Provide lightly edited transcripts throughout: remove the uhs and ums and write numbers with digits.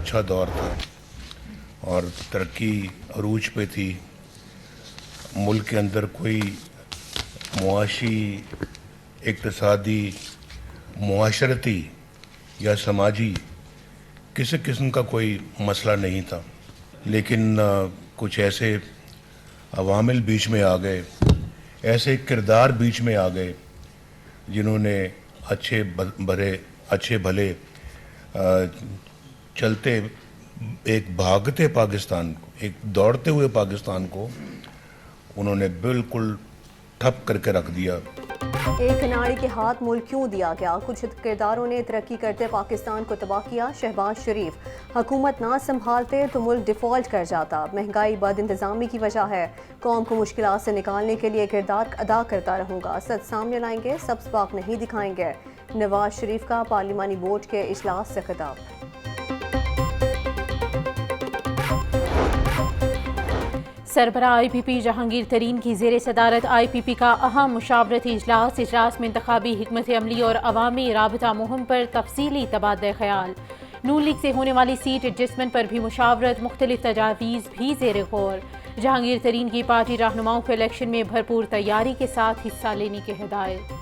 اچھا دور تھا اور ترقی عروج پہ تھی. ملک کے اندر کوئی معاشی، اقتصادی، معاشرتی یا سماجی کسی قسم کا کوئی مسئلہ نہیں تھا. لیکن کچھ ایسے عوامل بیچ میں آ گئے، ایسے کردار بیچ میں آ گئے جنہوں نے اچھے بھلے چلتے ایک بھاگتے پاکستان کو، ایک دوڑتے ہوئے پاکستان کو انہوں نے بالکل ٹھپ کر کے رکھ دیا. ایک اناڑی کے ہاتھ ملک کیوں دیا گیا؟ کچھ کرداروں نے ترقی کرتے پاکستان کو تباہ کیا. شہباز شریف: حکومت نہ سنبھالتے تو ملک ڈیفالٹ کر جاتا. مہنگائی بد انتظامی کی وجہ ہے. قوم کو مشکلات سے نکالنے کے لیے کردار ادا کرتا رہوں گا. سچ سامنے لائیں گے، سبز پاک نہیں دکھائیں گے. نواز شریف کا پارلیمانی بورڈ کے اجلاس سے خطاب. سربراہ آئی پی پی جہانگیر ترین کی زیر صدارت آئی پی پی کا اہم مشاورتی اجلاس میں انتخابی حکمت عملی اور عوامی رابطہ مہم پر تفصیلی تبادلہ خیال. نون لیگ سے ہونے والی سیٹ ایڈجسٹمنٹ پر بھی مشاورت، مختلف تجاویز بھی زیر غور. جہانگیر ترین کی پارٹی رہنماؤں کو الیکشن میں بھرپور تیاری کے ساتھ حصہ لینے کی ہدایت.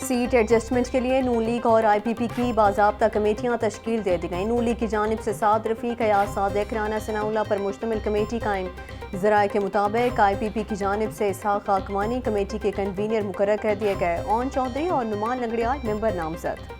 سیٹ ایڈجسٹمنٹ کے لیے نون لیگ اور آئی پی پی کی باضابطہ کمیٹیاں تشکیل دے دی گئیں. نون لیگ کی جانب سے سعد رفیق، ایاز صادق، رانا ثناءاللہ پر مشتمل کمیٹی قائم. ذرائع کے مطابق آئی پی پی کی جانب سے اسحاق خاکوانی کمیٹی کے کنوینر مقرر کر دیے گئے. اون چودھری اور نعمان لنگڑیال ممبر نامزد.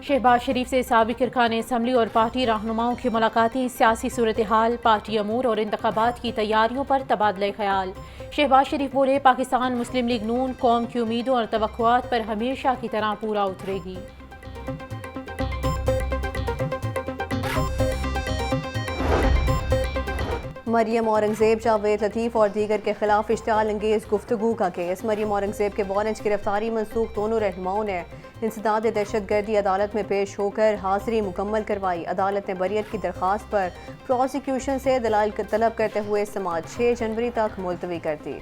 شہباز شریف سے سابق ارکان اسمبلی اور پارٹی رہنماؤں کی ملاقاتیں. سیاسی صورتحال، پارٹی امور اور انتخابات کی تیاریوں پر تبادلہ خیال. شہباز شریف بولے، پاکستان مسلم لیگ نون قوم کی امیدوں اور توقعات پر ہمیشہ کی طرح پورا اترے گی. مریم اورنگزیب، جاوید لطیف اور دیگر کے خلاف اشتعال انگیز گفتگو کا کیس. مریم اورنگزیب کے وارنٹ گرفتاری منسوخ. دونوں رہنماؤں نے انسداد دہشت گردی عدالت میں پیش ہو کر حاضری مکمل کروائی. عدالت نے بریت کی درخواست پر پروسیکیوشن سے دلائل طلب کرتے ہوئے سماعت 6 جنوری تک ملتوی کر دی.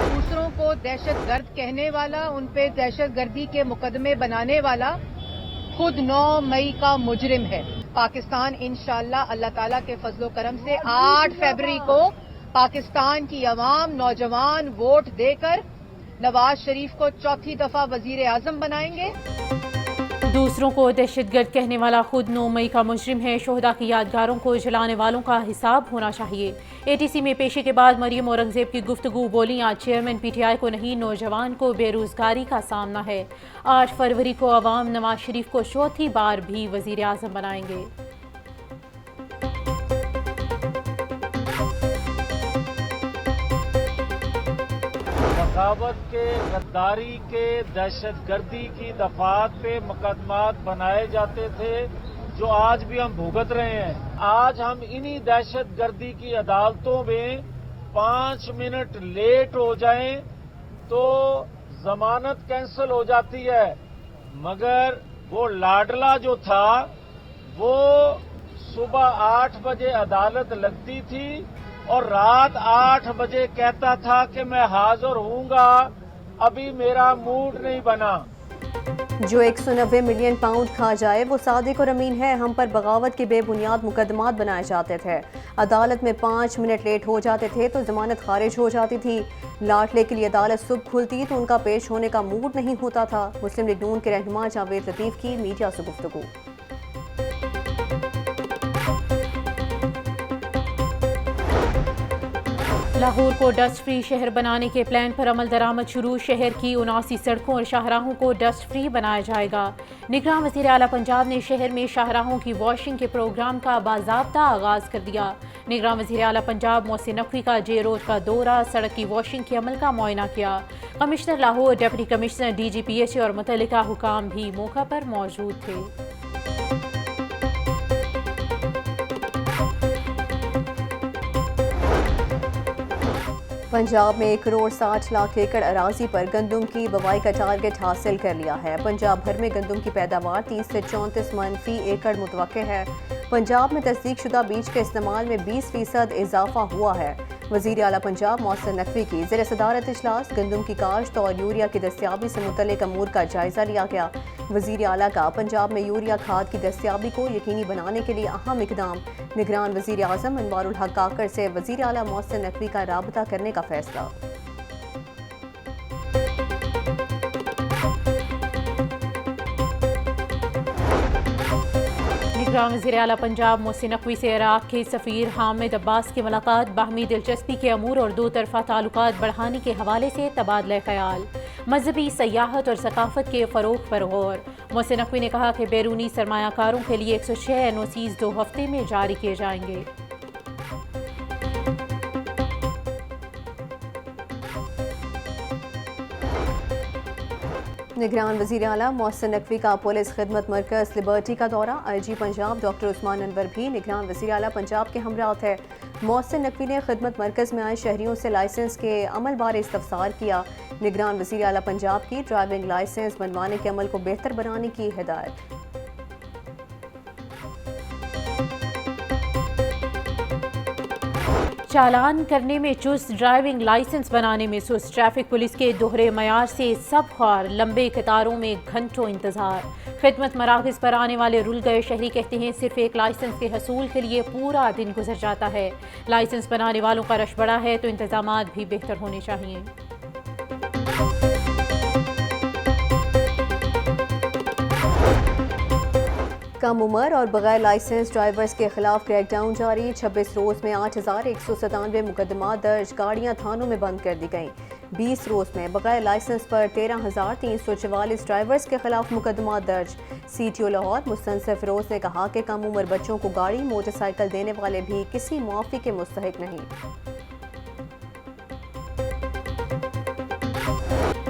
دوسروں کو دہشت گرد کہنے والا، ان پہ دہشت گردی کے مقدمے بنانے والا خود 9 مئی کا مجرم ہے. پاکستان انشاءاللہ اللہ تعالیٰ کے فضل و کرم سے 8 فروری کو پاکستان کی عوام، نوجوان ووٹ دے کر نواز شریف کو چوتھی دفعہ وزیر اعظم بنائیں گے. دوسروں کو دہشت گرد کہنے والا خود 9 مئی کا مجرم ہے. شہداء کی یادگاروں کو جلانے والوں کا حساب ہونا چاہیے. اے ٹی سی میں پیشی کے بعد مریم اورنگزیب کی گفتگو. بولیں، آج چیئرمین پی ٹی آئی کو نہیں، نوجوان کو بے روزگاری کا سامنا ہے. 8 فروری کو عوام نواز شریف کو چوتھی بار بھی وزیر اعظم بنائیں گے. بغاوت کے، غداری کے، دہشت گردی کی دفعات پہ مقدمات بنائے جاتے تھے جو آج بھی ہم بھگت رہے ہیں. آج ہم انہی دہشت گردی کی عدالتوں میں 5 منٹ لیٹ ہو جائیں تو ضمانت کینسل ہو جاتی ہے، مگر وہ لاڈلا جو تھا وہ صبح 8 بجے عدالت لگتی تھی اور رات 8 بجے کہتا تھا کہ میں حاضر ہوں گا، ابھی میرا موڈ نہیں بنا. جو 190 ملین پاؤنڈ کھا جائے وہ صادق اور امین ہے. ہم پر بغاوت کے بے بنیاد مقدمات بنائے جاتے تھے. عدالت میں 5 منٹ لیٹ ہو جاتے تھے تو ضمانت خارج ہو جاتی تھی. لاٹلے کے لیے عدالت صبح کھلتی تو ان کا پیش ہونے کا موڈ نہیں ہوتا تھا. مسلم لیگ نون کے رہنما جاوید لطیف کی میڈیا سے گفتگو. لاہور کو ڈسٹ فری شہر بنانے کے پلان پر عمل درآمد شروع. شہر کی 79 سڑکوں اور شاہراہوں کو ڈسٹ فری بنایا جائے گا. نگراں وزیر اعلیٰ پنجاب نے شہر میں شاہراہوں کی واشنگ کے پروگرام کا باضابطہ آغاز کر دیا. نگراں وزیر اعلیٰ پنجاب محسن نقوی کا جے روڈ کا دورہ، سڑک کی واشنگ کے عمل کا معائنہ کیا. Commissioner Lahore, deputy commissioner, D G P H A اور متعلقہ حکام بھی موقع پر موجود تھے. पंजाब में 1,60,00,000 एकड़ अराजी पर गंदम की बुवाई का टारगेट हासिल कर लिया है। पंजाब भर में गंदम की पैदावार 30 से 34 मन फी एकड़ मुतवक्के है। पंजाब में तस्दीक शुदा बीज के इस्तेमाल में 20% इजाफा हुआ है। वज़ीर आला पंजाब मोहसिन नकवी की ज़ेर सदारत इजलास गंदम की काश्त और यूरिया की दस्तियाबी से मुतल्लिक़ अमूर का जायज़ा लिया गया। वज़ीर आला का पंजाब में यूरिया खाद की दस्तियाबी को यकीनी बनाने के लिए अहम इक़दाम। निगरान वज़ीर आज़म अनवारुल हक काकर से वज़ीर आला मोहसिन नकवी का राबता करने का फैसला। निगरान वज़ीर आला पंजाब मोहसिन नकवी से इराक़ के सफ़ीर हामिद अब्बास की मुलाकात बाहमी दिलचस्पी के अमूर और दो तरफ़ा ताल्लुकात बढ़ाने के हवाले से तबादला ख़याल। मजहबी सयाहत और सकाफ़त के फ़रोग़ पर गौर। मोहसिन नकवी ने कहा कि बैरूनी सरमायाकारों के लिए 106 NOCs 2 हफ्ते में जारी किए जाएंगे। निगरान वज़ीर आला मोहसिन नकवी का पुलिस खिदमत मरकज़ लिबर्टी का दौरा। IG पंजाब डॉक्टर उस्मान अनवर भी निगरान वज़ीर आला पंजाब के हमरा थे। मोहसिन नकवी ने खिदमत मरकज़ में आए शहरियों से लाइसेंस के अमल बारे इस्तफसार किया। निगरान वज़ीर आला पंजाब की ड्राइविंग लाइसेंस बनवाने के अमल को बेहतर बनाने की हिदायत। चालान करने में चुस्त, ड्राइविंग लाइसेंस बनाने में सुस्त। ट्रैफिक पुलिस के दोहरे मयार से सब ख्वार, लंबे कतारों में घंटों इंतजार। खिदमत मराकज़ पर आने वाले रुल गए शहरी कहते हैं सिर्फ एक लाइसेंस के हसूल के लिए पूरा दिन गुजर जाता है। लाइसेंस बनाने वालों का रश बढ़ा है तो इंतजामात भी बेहतर होने चाहिए। कम उम्र और बगैर लाइसेंस ड्राइवर्स के खिलाफ क्रैकडाउन जारी। 26 रोज़ में 8,197 मुकदमा दर्ज, गाड़ियां थानों में बंद कर दी गईं। 20 रोज़ में बगैर लाइसेंस पर 13,344 ड्राइवर्स के खिलाफ मुकदमा दर्ज। CTO लाहौर मुस्तनसिफ फिरोज ने कहा कि कम उम्र बच्चों को गाड़ी मोटरसाइकिल देने वाले भी किसी मुआफ़ी के मुस्तहिक नहीं।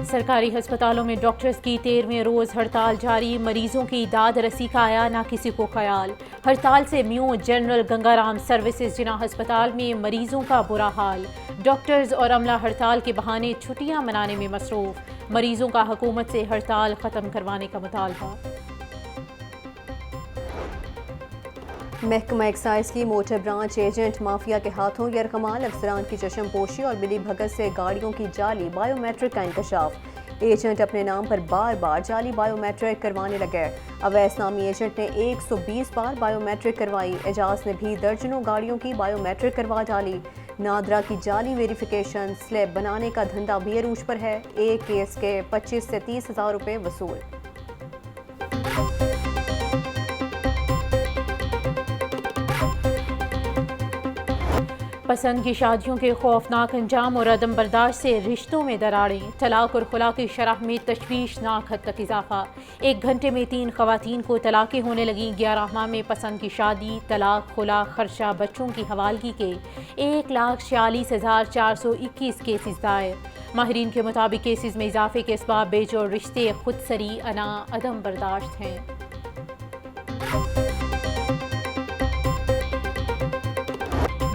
सरकारी हस्पतालों में डॉक्टर्स की 13वें रोज़ हड़ताल जारी। मरीजों की दाद रसी का आया ना किसी को ख्याल। हड़ताल से म्यू जनरल गंगाराम सर्विसेज जिना हस्पताल में मरीजों का बुरा हाल। डॉक्टर्स और अमला हड़ताल के बहाने छुट्टियां मनाने में मसरूफ। मरीजों का हुकूमत से हड़ताल ख़त्म करवाने का मुतालबा। महकमा एक्साइज की मोटर ब्रांच एजेंट माफिया के हाथों यरकमाल। अफसरान की चश्म पोशी और मिली भगत से गाड़ियों की जाली बायोमेट्रिक का इंकशाफ। एजेंट अपने नाम पर बार बार जाली बायोमेट्रिक करवाने लगे। अवैस नामी एजेंट ने 120 बार बायोमेट्रिक करवाई। एजाज ने भी दर्जनों गाड़ियों की बायोमेट्रिक करवा डाली। नादरा की जाली वेरिफिकेशन स्लैब बनाने का धंधा भी अरूज पर है। एक केस के 25 से 30 हज़ार रुपये वसूल। पसंद की शादियों के खौफनाक अंजाम और अदम बर्दाश्त से रिश्तों में दरारें। तलाक और खुला की शरह में तशवीशनाक हद तक इजाफा। 1 घंटे में 3 खवातीन को तलाक़ें होने लगीं। 11 माह में पसंद की शादी, तलाक, खुला, खर्चा, बच्चों की हवालगी के 1,46,421 केसेस दायर। माहिरीन के मुताबिक केसेस में इजाफे के असबाब बेजोड़ रिश्ते, खुदसरी, अना, अदम बर्दाश्त हैं।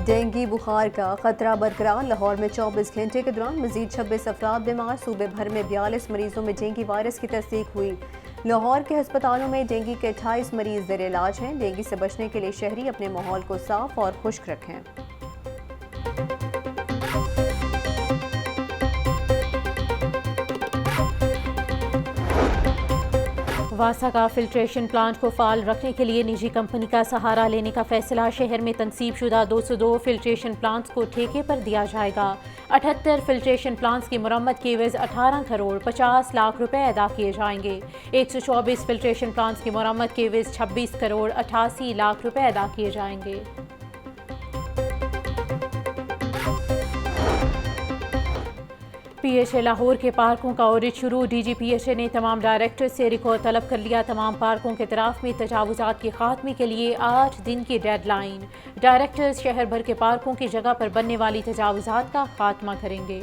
डेंगू बुखार का खतरा बरकरार। लाहौर में 24 घंटे के दौरान मजीद 26 अफराद बीमार। सूबे भर में 42 मरीजों में डेंगू वायरस की तस्दीक हुई। लाहौर के अस्पतालों में डेंगू के 28 मरीज ज़ेर इलाज हैं। डेंगू से बचने के लिए शहरी अपने माहौल को साफ और खुश्क रखें। वासा का फिल्ट्रेशन प्लांट को फाल रखने के लिए निजी कंपनी का सहारा लेने का फैसला। शहर में तनसीब शुदा 202 फिल्ट्रेशन प्लांट्स को ठेके पर दिया जाएगा। 78 फिल्ट्रेशन प्लांट्स की मुरम्मत के एवज 18 करोड़ 50 लाख रुपए अदा किए जाएंगे। 124 फिल्ट्रेशन प्लांट्स की मुरम्मत के एवज 26 करोड़ 88 लाख रुपए अदा किए जाएंगे। PHA लाहौर के पार्कों का ऑडिट शुरू। DG PHA ने तमाम डायरेक्टर से रिकॉर्ड तलब कर लिया। तमाम पार्कों के तरफ में तजावुजात के खात्मे के लिए 8 दिन की डेडलाइन। डायरेक्टर्स शहर भर के पार्कों की जगह पर बनने वाली तजावुजात का खात्मा करेंगे।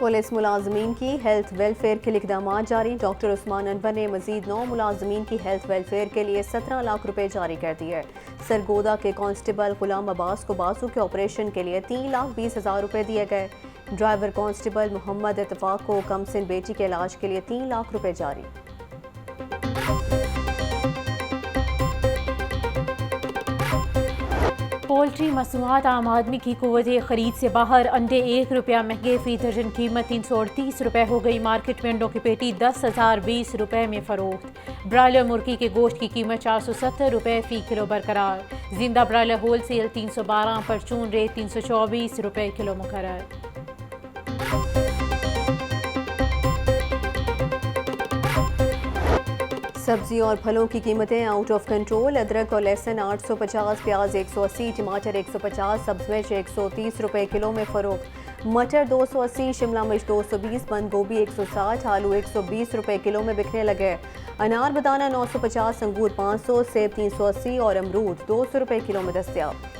पुलिस मुलाजमीन की हेल्थ वेलफेयर के लिए इक़दामात जारी। डॉक्टर उस्मान अनवर ने मजीद 9 मुलाजमीन की हेल्थ वेलफेयर के लिए 17 लाख रुपए जारी कर दिए। सरगोदा के कांस्टेबल गुलाम अब्बास को बाजू के ऑपरेशन के लिए 3,20,000 रुपए दिए गए। ड्राइवर कांस्टेबल मोहम्मद इत्तफाक को कमसिन बेटी के इलाज के लिए 3 लाख रुपए जारी। पोल्ट्री मसूआत आम आदमी की कुव्वत खरीद से बाहर। अंडे ₹1 महंगे, फी दर्जन कीमत 338 रुपए हो गई। मार्केट में अंडों की पेटी 10,020 रुपए में फरोख्त। ब्रायलर मुर्गी के गोश्त की कीमत 470 रुपए फी किलो बरकरार। जिंदा ब्रायलर होल सेल 312, परचून रेट 324 रुपए किलो मुकर्रर। सब्जी और फलों की कीमतें आउट ऑफ कंट्रोल। अदरक और लहसुन 850, प्याज 180, टमाटर 150, सब्ज मिर्च 130 रुपए किलो में फरोख्त। मटर 280, शिमला मिर्च 220, बंद गोभी 160, आलू 120 रुपए किलो में बिकने लगे। अनार बताना 950, अंगूर 500, सेब 380 और अमरूद 200 रुपए किलो में दस्तयाब।